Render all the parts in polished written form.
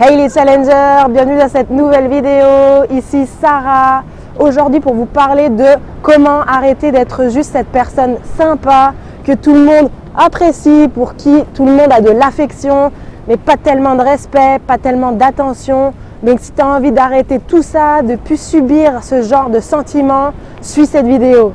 Hey les challengers, bienvenue dans cette nouvelle vidéo, ici Sarah. Aujourd'hui pour vous parler de comment arrêter d'être juste cette personne sympa que tout le monde apprécie, pour qui tout le monde a de l'affection, mais pas tellement de respect, pas tellement d'attention. Donc si tu as envie d'arrêter tout ça, de ne plus subir ce genre de sentiments, suis cette vidéo.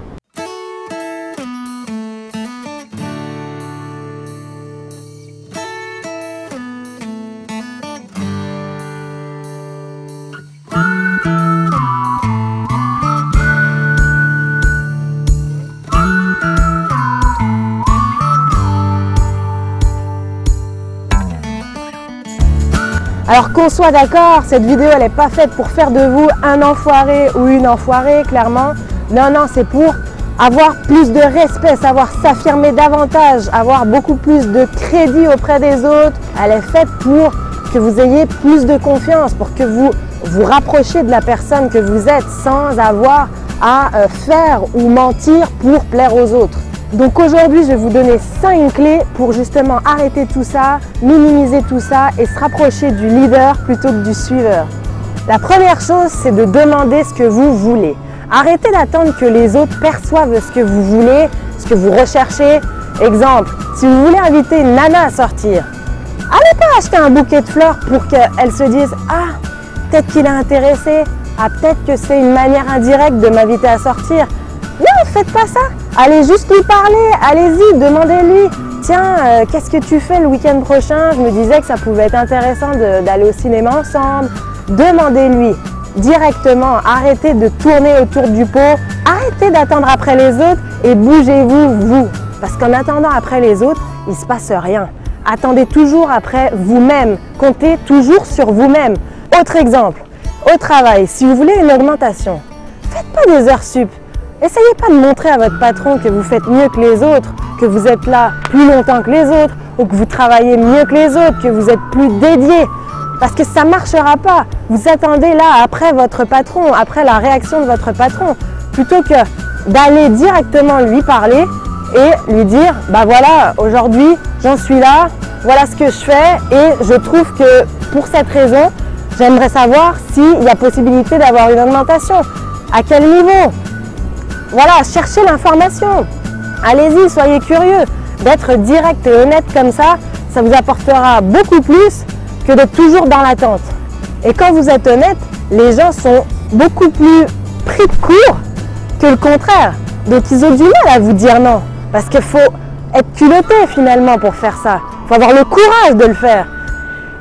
Alors qu'on soit d'accord, cette vidéo elle n'est pas faite pour faire de vous un enfoiré ou une enfoirée, clairement. Non, c'est pour avoir plus de respect, savoir s'affirmer davantage, avoir beaucoup plus de crédit auprès des autres. Elle est faite pour que vous ayez plus de confiance, pour que vous vous rapprochiez de la personne que vous êtes sans avoir à faire ou mentir pour plaire aux autres. Donc aujourd'hui, je vais vous donner 5 clés pour justement arrêter tout ça, minimiser tout ça et se rapprocher du leader plutôt que du suiveur. La première chose, c'est de demander ce que vous voulez. Arrêtez d'attendre que les autres perçoivent ce que vous voulez, ce que vous recherchez. Exemple, si vous voulez inviter une nana à sortir, allez pas acheter un bouquet de fleurs pour qu'elle se dise « Ah, peut-être qu'il est intéressé, ah, peut-être que c'est une manière indirecte de m'inviter à sortir ». Non, faites pas ça. Allez juste lui parler, allez-y, demandez-lui. Tiens, qu'est-ce que tu fais le week-end prochain? Je me disais que ça pouvait être intéressant d'aller au cinéma ensemble. Demandez-lui directement, arrêtez de tourner autour du pot, arrêtez d'attendre après les autres et bougez-vous, vous. Parce qu'en attendant après les autres, il ne se passe rien. Attendez toujours après vous-même, comptez toujours sur vous-même. Autre exemple, au travail, si vous voulez une augmentation, faites pas des heures sup. Essayez pas de montrer à votre patron que vous faites mieux que les autres, que vous êtes là plus longtemps que les autres, ou que vous travaillez mieux que les autres, que vous êtes plus dédié. Parce que ça ne marchera pas. Vous attendez là après votre patron, après la réaction de votre patron, plutôt que d'aller directement lui parler et lui dire « Bah voilà, aujourd'hui j'en suis là, voilà ce que je fais et je trouve que pour cette raison, j'aimerais savoir s'il y a possibilité d'avoir une augmentation. À quel niveau ?» Voilà, cherchez l'information. Allez-y, soyez curieux. D'être direct et honnête comme ça vous apportera beaucoup plus que d'être toujours dans l'attente. Et quand vous êtes honnête, les gens sont beaucoup plus pris de court que le contraire. Donc ils ont du mal à vous dire non. Parce qu'il faut être culotté finalement pour faire ça. Il faut avoir le courage de le faire.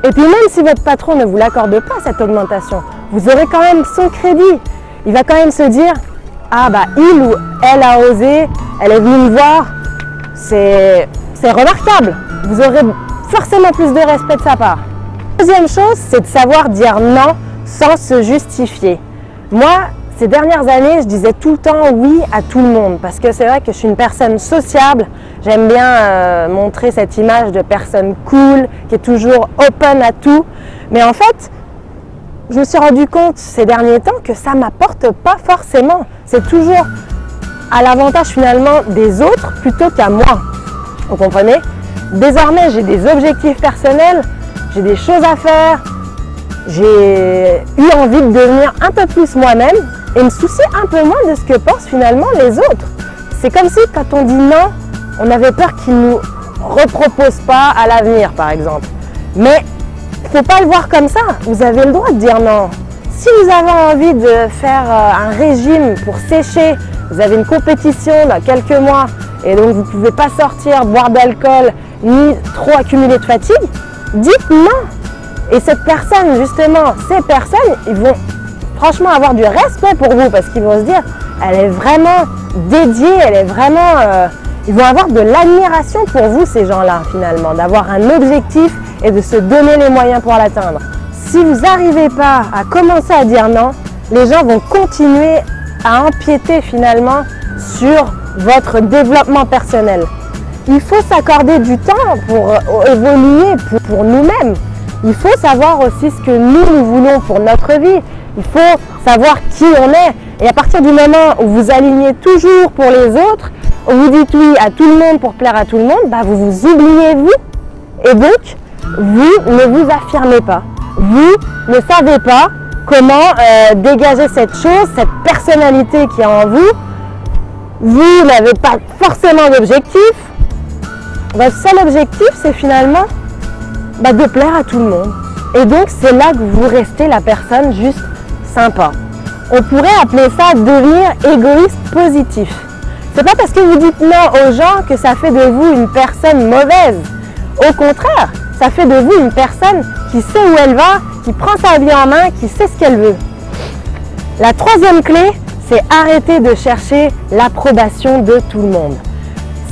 Et puis même si votre patron ne vous l'accorde pas, cette augmentation, vous aurez quand même son crédit. Il va quand même se dire « Ah bah il ou elle a osé, elle est venue me voir, c'est remarquable. » Vous aurez forcément plus de respect de sa part. Deuxième chose, c'est de savoir dire non sans se justifier. Moi, ces dernières années, je disais tout le temps oui à tout le monde parce que c'est vrai que je suis une personne sociable. J'aime bien montrer cette image de personne cool, qui est toujours open à tout. Mais en fait, je me suis rendu compte ces derniers temps que ça ne m'apporte pas forcément. C'est toujours à l'avantage finalement des autres plutôt qu'à moi. Vous comprenez? Désormais, j'ai des objectifs personnels, j'ai des choses à faire, j'ai eu envie de devenir un peu plus moi-même et me soucier un peu moins de ce que pensent finalement les autres. C'est comme si quand on dit non, on avait peur qu'ils ne nous reproposent pas à l'avenir par exemple. Mais il ne faut pas le voir comme ça, vous avez le droit de dire non. Si vous avez envie de faire un régime pour sécher, vous avez une compétition dans quelques mois et donc vous ne pouvez pas sortir, boire d'alcool, ni trop accumuler de fatigue, dites non. Et cette personne, justement, ces personnes, ils vont franchement avoir du respect pour vous parce qu'ils vont se dire, elle est vraiment dédiée, elle est vraiment... ils vont avoir de l'admiration pour vous, ces gens-là, finalement, d'avoir un objectif et de se donner les moyens pour l'atteindre. Si vous n'arrivez pas à commencer à dire non, les gens vont continuer à empiéter finalement sur votre développement personnel. Il faut s'accorder du temps pour évoluer pour nous-mêmes. Il faut savoir aussi ce que nous voulons pour notre vie. Il faut savoir qui on est. Et à partir du moment où vous alignez toujours pour les autres, où vous dites oui à tout le monde pour plaire à tout le monde, bah vous vous oubliez vous. Et donc, vous ne vous affirmez pas. vous ne savez pas comment dégager cette chose, cette personnalité qui est en vous. Vous n'avez pas forcément d'objectif. Votre seul objectif, c'est finalement de plaire à tout le monde. Et donc, c'est là que vous restez la personne juste sympa. On pourrait appeler ça devenir égoïste positif. C'est pas parce que vous dites non aux gens que ça fait de vous une personne mauvaise. Au contraire, ça fait de vous une personne qui sait où elle va, qui prend sa vie en main, qui sait ce qu'elle veut. La troisième clé, c'est arrêter de chercher l'approbation de tout le monde.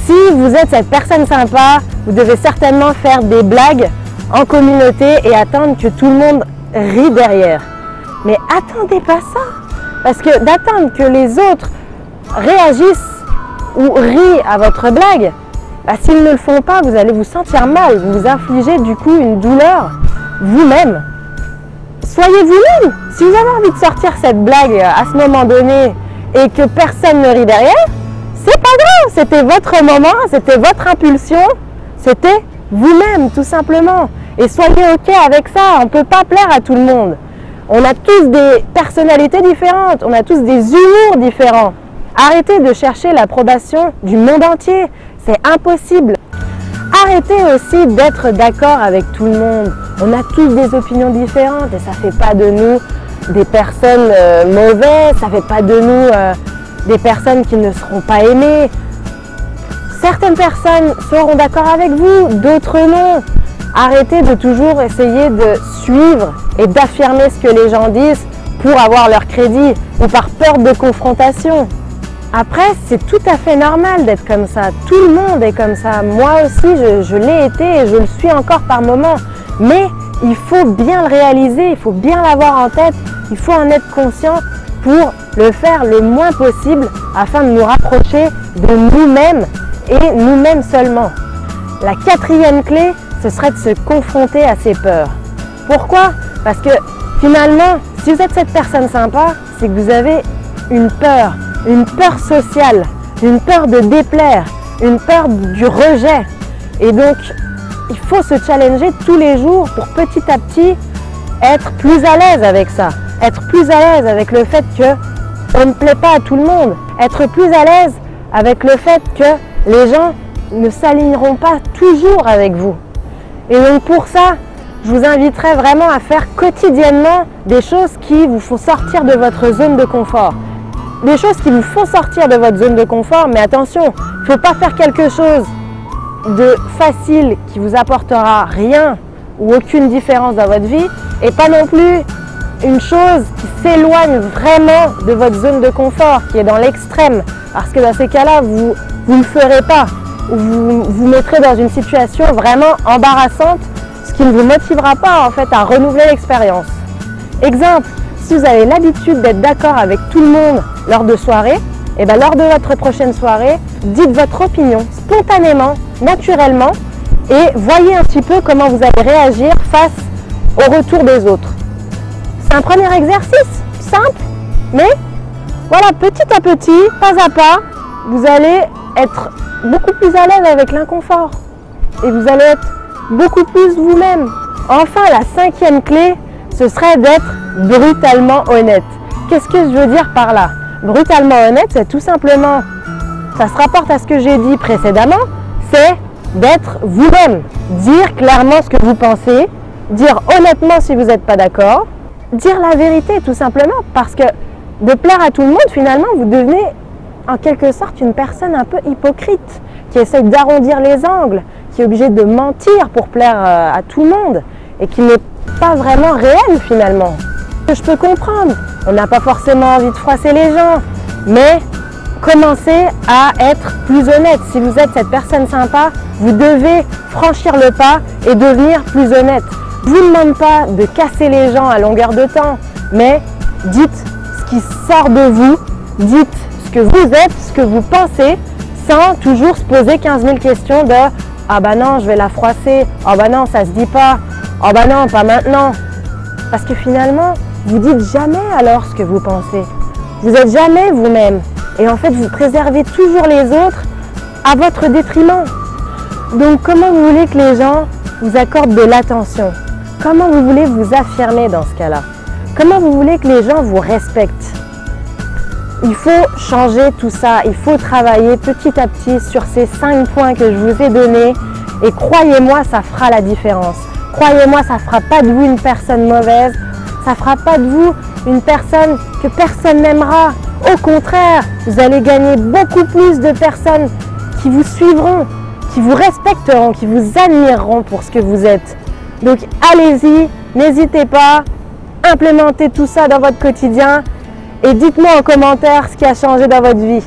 Si vous êtes cette personne sympa, vous devez certainement faire des blagues en communauté et attendre que tout le monde rit derrière. Mais attendez pas ça, parce que d'attendre que les autres réagissent ou rient à votre blague, s'ils ne le font pas, vous allez vous sentir mal, vous vous infligez du coup une douleur vous-même. Soyez vous-même. Si vous avez envie de sortir cette blague à ce moment donné et que personne ne rit derrière, c'est pas grave, c'était votre moment, c'était votre impulsion, c'était vous-même tout simplement. Et soyez ok avec ça, on ne peut pas plaire à tout le monde. On a tous des personnalités différentes, on a tous des humours différents. Arrêtez de chercher l'approbation du monde entier, c'est impossible. Arrêtez aussi d'être d'accord avec tout le monde. On a tous des opinions différentes et ça ne fait pas de nous des personnes mauvaises, ça ne fait pas de nous des personnes qui ne seront pas aimées. Certaines personnes seront d'accord avec vous, d'autres non. Arrêtez de toujours essayer de suivre et d'affirmer ce que les gens disent pour avoir leur crédit ou par peur de confrontation. Après, c'est tout à fait normal d'être comme ça. Tout le monde est comme ça. Moi aussi, je l'ai été et je le suis encore par moments. Mais il faut bien le réaliser, il faut bien l'avoir en tête, il faut en être conscient pour le faire le moins possible afin de nous rapprocher de nous-mêmes et nous-mêmes seulement. La quatrième clé, ce serait de se confronter à ses peurs. Pourquoi? Parce que finalement, si vous êtes cette personne sympa, c'est que vous avez une peur sociale, une peur de déplaire, une peur du rejet. Et donc, il faut se challenger tous les jours pour petit à petit être plus à l'aise avec ça. Être plus à l'aise avec le fait qu'on ne plaît pas à tout le monde. Être plus à l'aise avec le fait que les gens ne s'aligneront pas toujours avec vous. Et donc pour ça, je vous inviterai vraiment à faire quotidiennement des choses qui vous font sortir de votre zone de confort. Des choses qui vous font sortir de votre zone de confort, mais attention, il ne faut pas faire quelque chose de facile qui vous apportera rien ou aucune différence dans votre vie et pas non plus une chose qui s'éloigne vraiment de votre zone de confort, qui est dans l'extrême, parce que dans ces cas-là, vous ne le ferez pas ou vous vous mettrez dans une situation vraiment embarrassante, ce qui ne vous motivera pas en fait à renouveler l'expérience. Exemple, si vous avez l'habitude d'être d'accord avec tout le monde lors de soirées, et bien lors de votre prochaine soirée, dites votre opinion spontanément, naturellement et voyez un petit peu comment vous allez réagir face au retour des autres. C'est un premier exercice simple, mais voilà, petit à petit, pas à pas, vous allez être beaucoup plus à l'aise avec l'inconfort et vous allez être beaucoup plus vous-même. Enfin, la cinquième clé, ce serait d'être brutalement honnête. Qu'est-ce que je veux dire par là? Brutalement honnête, c'est tout simplement, ça se rapporte à ce que j'ai dit précédemment, c'est d'être vous-même, dire clairement ce que vous pensez, dire honnêtement si vous n'êtes pas d'accord, dire la vérité tout simplement, parce que de plaire à tout le monde, finalement, vous devenez en quelque sorte une personne un peu hypocrite, qui essaye d'arrondir les angles, qui est obligée de mentir pour plaire à tout le monde, et qui n'est pas vraiment réel finalement. Je peux comprendre, on n'a pas forcément envie de froisser les gens, mais commencez à être plus honnête. Si vous êtes cette personne sympa, vous devez franchir le pas et devenir plus honnête. Je ne vous demande pas de casser les gens à longueur de temps, mais dites ce qui sort de vous, dites ce que vous êtes, ce que vous pensez, sans toujours se poser 15 000 questions de « Ah bah non, je vais la froisser, ah bah non, ça se dit pas, ah bah non, pas maintenant ». Parce que finalement, vous dites jamais alors ce que vous pensez. Vous n'êtes jamais vous-même. Et en fait, vous préservez toujours les autres à votre détriment. Donc, comment vous voulez que les gens vous accordent de l'attention? comment vous voulez vous affirmer dans ce cas-là? Comment vous voulez que les gens vous respectent? Il faut changer tout ça, il faut travailler petit à petit sur ces 5 points que je vous ai donnés et croyez-moi, ça fera la différence. Croyez-moi, ça ne fera pas de vous une personne mauvaise, ça ne fera pas de vous une personne que personne n'aimera. Au contraire, vous allez gagner beaucoup plus de personnes qui vous suivront, qui vous respecteront, qui vous admireront pour ce que vous êtes. Donc allez-y, n'hésitez pas, implémentez tout ça dans votre quotidien et dites-moi en commentaire ce qui a changé dans votre vie.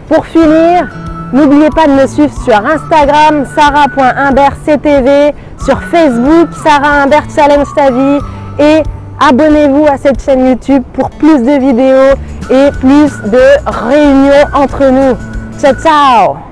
Pour finir, n'oubliez pas de me suivre sur Instagram, sarah.imbertctv, sur Facebook, Sarah Imbert Challenge ta vie et abonnez-vous à cette chaîne YouTube pour plus de vidéos et plus de réunions entre nous. Ciao, ciao!